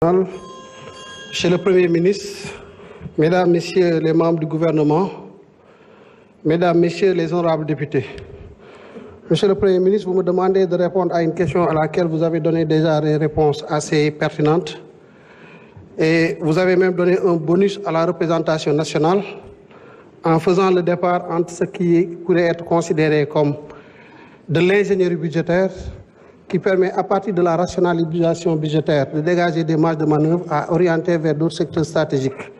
Monsieur le Premier ministre, Mesdames, Messieurs les membres du gouvernement, Mesdames, Messieurs les honorables députés. Monsieur le Premier ministre, vous me demandez de répondre à une question à laquelle vous avez donné déjà des réponses assez pertinentes. Et vous avez même donné un bonus à la représentation nationale en faisant le départ entre ce qui pourrait être considéré comme de l'ingénierie budgétaire qui permet à partir de la rationalisation budgétaire de dégager des marges de manœuvre à orienter vers d'autres secteurs stratégiques.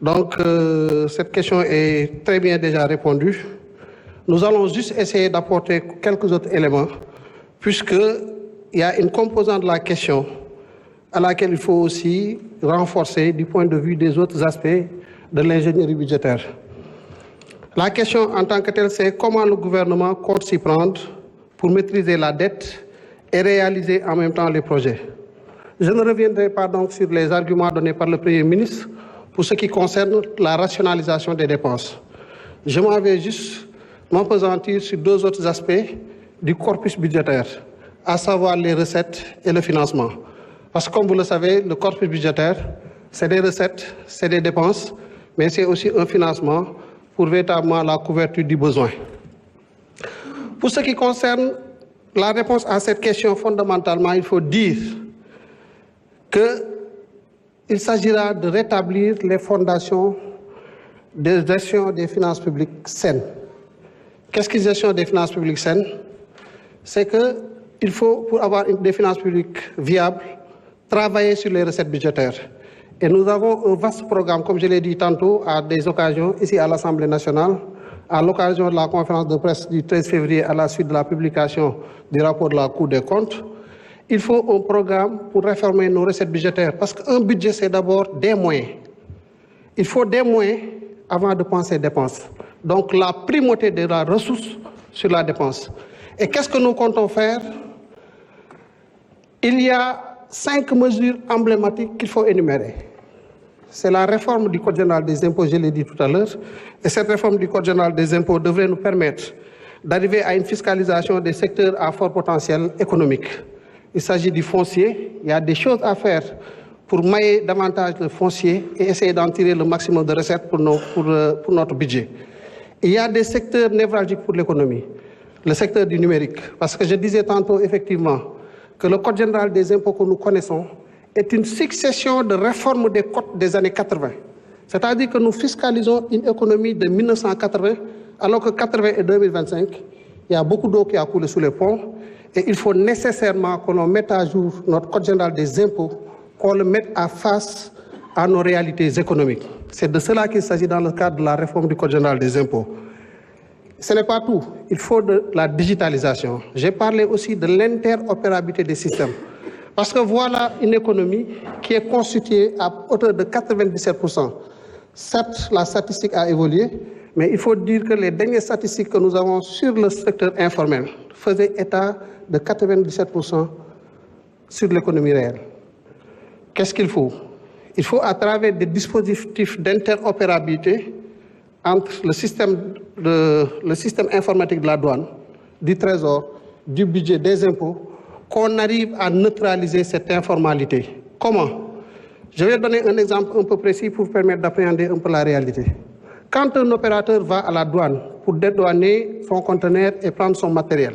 Donc cette question est très bien déjà répondue. Nous allons juste essayer d'apporter quelques autres éléments puisqu'il y a une composante de la question à laquelle il faut aussi renforcer du point de vue des autres aspects de l'ingénierie budgétaire. La question en tant que telle, c'est comment le gouvernement compte s'y prendre pour maîtriser la dette et réaliser en même temps les projets. Je ne reviendrai pas donc sur les arguments donnés par le Premier ministre pour ce qui concerne la rationalisation des dépenses. Je m'en vais juste m'appesantir sur deux autres aspects du corpus budgétaire, à savoir les recettes et le financement. Parce que comme vous le savez, le corpus budgétaire, c'est des recettes, c'est des dépenses, mais c'est aussi un financement pour véritablement la couverture du besoin. Pour ce qui concerne la réponse à cette question, fondamentalement, il faut dire qu'il s'agira de rétablir les fondations de gestion des finances publiques saines. Qu'est-ce qu'une gestion des finances publiques saines? C'est qu'il faut, pour avoir des finances publiques viables, travailler sur les recettes budgétaires. Et nous avons un vaste programme, comme je l'ai dit tantôt, à des occasions, ici à l'Assemblée nationale, à l'occasion de la conférence de presse du 13 février à la suite de la publication du rapport de la Cour des comptes. Il faut un programme pour réformer nos recettes budgétaires parce qu'un budget, c'est d'abord des moyens. Il faut des moyens avant de penser dépenses. Donc la primauté de la ressource sur la dépense. Et qu'est-ce que nous comptons faire? Il y a 5 mesures emblématiques qu'il faut énumérer. C'est la réforme du Code général des impôts, je l'ai dit tout à l'heure, et cette réforme du Code général des impôts devrait nous permettre d'arriver à une fiscalisation des secteurs à fort potentiel économique. Il s'agit du foncier, il y a des choses à faire pour mailler davantage le foncier et essayer d'en tirer le maximum de recettes pour notre budget. Il y a des secteurs névralgiques pour l'économie, le secteur du numérique, parce que je disais tantôt effectivement que le Code général des impôts que nous connaissons est une succession de réformes des codes des années 80. C'est-à-dire que nous fiscalisons une économie de 1980, alors que 80 et 2025, il y a beaucoup d'eau qui a coulé sous les ponts, et il faut nécessairement que l'on mette à jour notre Code général des impôts, qu'on le mette à face à nos réalités économiques. C'est de cela qu'il s'agit dans le cadre de la réforme du Code général des impôts. Ce n'est pas tout, il faut de la digitalisation. J'ai parlé aussi de l'interopérabilité des systèmes. Parce que voilà une économie qui est constituée à hauteur de 97%. Certes, la statistique a évolué, mais il faut dire que les dernières statistiques que nous avons sur le secteur informel faisaient état de 97% sur l'économie réelle. Qu'est-ce qu'il faut? Il faut, à travers des dispositifs d'interopérabilité entre le système informatique de la douane, du trésor, du budget, des impôts, qu'on arrive à neutraliser cette informalité. Comment? Je vais donner un exemple un peu précis pour permettre d'appréhender un peu la réalité. Quand un opérateur va à la douane pour dédouaner son conteneur et prendre son matériel,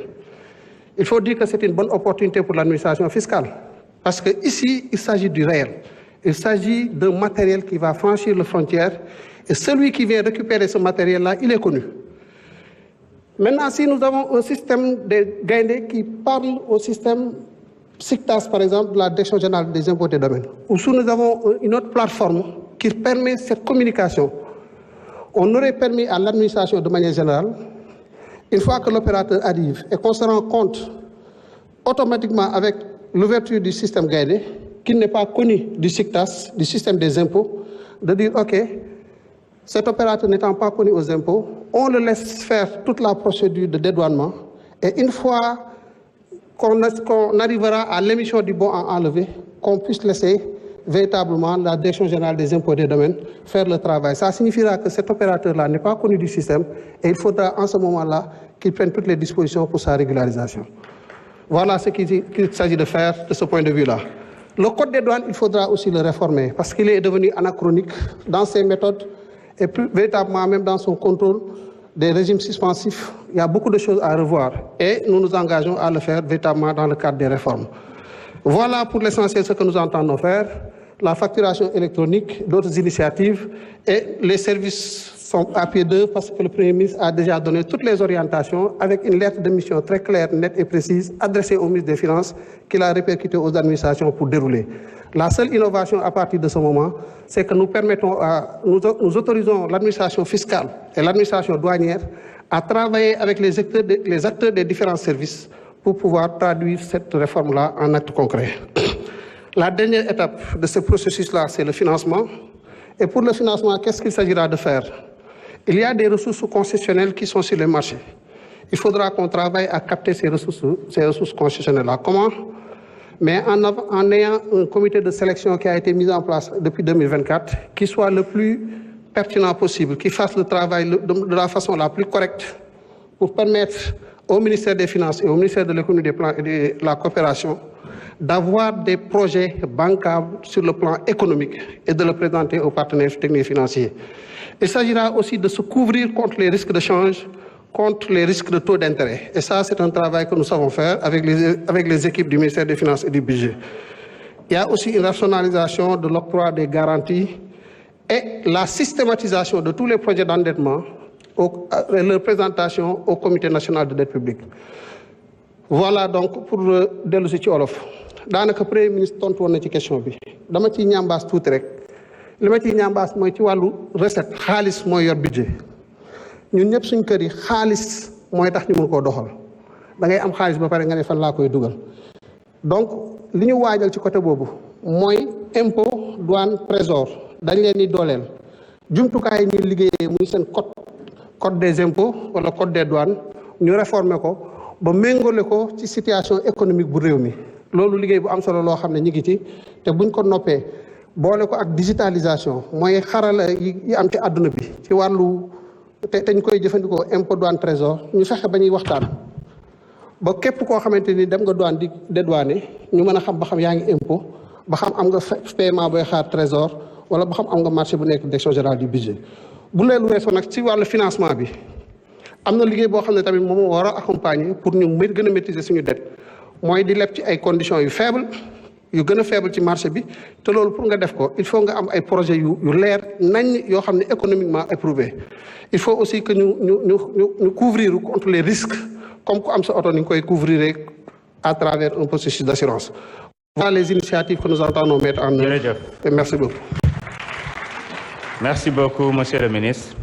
il faut dire que c'est une bonne opportunité pour l'administration fiscale. Parce qu'ici, il s'agit du réel. Il s'agit d'un matériel qui va franchir les frontières et celui qui vient récupérer ce matériel-là, il est connu. Maintenant, si nous avons un système de Gaïndé qui parle au système SICTAS, par exemple, de la Direction générale des impôts et des domaines, ou si nous avons une autre plateforme qui permet cette communication, on aurait permis à l'administration de manière générale, une fois que l'opérateur arrive et qu'on se rend compte automatiquement avec l'ouverture du système Gaïndé, qui n'est pas connu du SICTAS, du système des impôts, de dire, OK, cet opérateur n'étant pas connu aux impôts, on le laisse faire toute la procédure de dédouanement et une fois qu'on arrivera à l'émission du bon à enlever, qu'on puisse laisser véritablement la Direction générale des impôts et des domaines faire le travail. Ça signifiera que cet opérateur-là n'est pas connu du système et il faudra en ce moment-là qu'il prenne toutes les dispositions pour sa régularisation. Voilà ce qu'il s'agit de faire de ce point de vue-là. Le code des douanes, il faudra aussi le réformer parce qu'il est devenu anachronique dans ses méthodes et plus véritablement même dans son contrôle des régimes suspensifs. Il y a beaucoup de choses à revoir et nous nous engageons à le faire véritablement dans le cadre des réformes. Voilà pour l'essentiel ce que nous entendons faire. La facturation électronique, d'autres initiatives et les services sont à pied d'œuvre parce que le Premier ministre a déjà donné toutes les orientations avec une lettre de mission très claire, nette et précise adressée au ministre des Finances qu'il a répercutée aux administrations pour dérouler. La seule innovation à partir de ce moment, c'est que nous autorisons l'administration fiscale et l'administration douanière à travailler avec les acteurs des différents services pour pouvoir traduire cette réforme-là en actes concrets. La dernière étape de ce processus-là, c'est le financement. Et pour le financement, qu'est-ce qu'il s'agira de faire? Il y a des ressources concessionnelles qui sont sur le marché. Il faudra qu'on travaille à capter ces ressources concessionnelles-là. Comment? Mais en ayant un comité de sélection qui a été mis en place depuis 2024, qui soit le plus pertinent possible, qui fasse le travail de la façon la plus correcte pour permettre au ministère des Finances et au ministère de l'Économie, des Plans et de la Coopération d'avoir des projets bancables sur le plan économique et de le présenter aux partenaires techniques et financiers. Il s'agira aussi de se couvrir contre les risques de change, contre les risques de taux d'intérêt. Et ça, c'est un travail que nous savons faire avec les équipes du ministère des Finances et du Budget. Il y a aussi une rationalisation de l'octroi des garanties et la systématisation de tous les projets d'endettement et leur présentation au Comité national de dette publique. Voilà donc pour dellu si ci olof daanaka Premier ministre tontu woon na ci question bi dama ciy ñambaas tuuti rek li ma ciy ñambaas mooy ci wàllu recette xaalis mooy yor budget ñun ñëpp suñ kër yi xaalis mooy tax ñu mën koo doxal da ngay am xaalis ba pare nga ne fan laa koy dugal donc li ñu waajal ci côté boobu mooy impôt douane trésor dañ leen di dooleel jumtukaay yi ñuy liggéeyee muy seen code des impôts wala code des douanes ñu réformer ko ba méngale ko ci situation économique bu réew mi loolu liggéey bu am solo loo xam ne ñu ngi ci te buñ ko noppee boole ko ak digitalisation mooy xarala yi am ci àdduna bi ci wàllu te ñu koy jëfandikoo impôt douane trésor ñu fexe ba ñuy waxtaan ba képp koo xamante ni dem nga douane di dédouaner ñu mën a xam ba xam yaa ngi impôt ba xam am nga paiement booy xaar trésor wala ba xam am nga marché bu nekk direction générale du budget bu leelu weesoo nag ci wàllu financement bi am na liggéey boo xam ne tamit moom war a accompagner pour ñu gën a maîtriser suñu dette mooy di leb ci ay conditions yu faible yu gën a faible ci marché bi te loolu pour nga def ko il faut nga am ay projets yu leer nañ yoo xam ne économiquement éprouvé il faut aussi que ñu couvrir contre les risques comme ku am sa oto ni nga koy couvrir à travers un processus d'assurance. Voilà les initiatives que nous entendons mettre en œuvre. Et merci beaucoup. Merci beaucoup, Monsieur le Ministre.